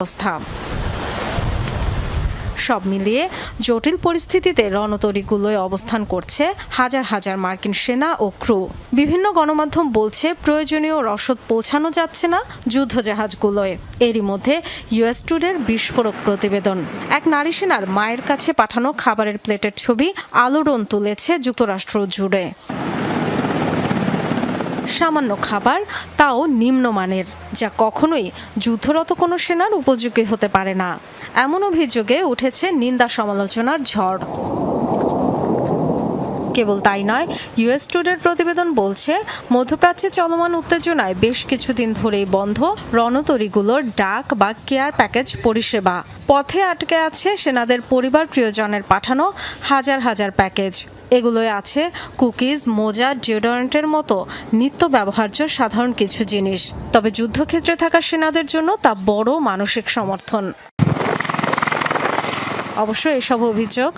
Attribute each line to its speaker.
Speaker 1: অবস্থা। সব মিলিয়ে জটিল পরিস্থিতিতে রণতরীগুলোয় অবস্থান করছে হাজার হাজার মার্কিন সেনা ও ক্রু। বিভিন্ন গণমাধ্যম বলছে প্রয়োজনীয় রসদ পৌঁছানো যাচ্ছে না যুদ্ধজাহাজগুলোয়। এরই মধ্যে ইউএস টুডের বিস্ফোরক প্রতিবেদন। এক নারী সেনার মায়ের কাছে পাঠানো খাবারের প্লেটের ছবি আলোড়ন তুলেছে যুক্তরাষ্ট্র জুড়ে। সামান্য খাবার, তাও নিম্নমানের, যা কখনোই যুদ্ধরত কোনো সেনার উপযোগী হতে পারে না। এমন অভিযোগে উঠেছে নিন্দা সমালোচনার ঝড়। কেবল তাই নয়, ইউএস টুডের প্রতিবেদন বলছে মধ্যপ্রাচ্যে চলমান উত্তেজনায় বেশ কিছুদিন ধরেই বন্ধ রণতরীগুলোর ডাক বা কেয়ার প্যাকেজ পরিষেবা। পথে আটকে আছে সেনাদের পরিবার প্রিয়জনের পাঠানো হাজার হাজার প্যাকেজ। এগুলোয় আছে কুকিজ, মোজা, ডিওডোরেন্টের মতো নিত্য ব্যবহার্য সাধারণ কিছু জিনিস। তবে যুদ্ধক্ষেত্রে থাকা সেনাদের জন্য তা বড় মানসিক সমর্থন। অবশ্য এসব অভিযোগ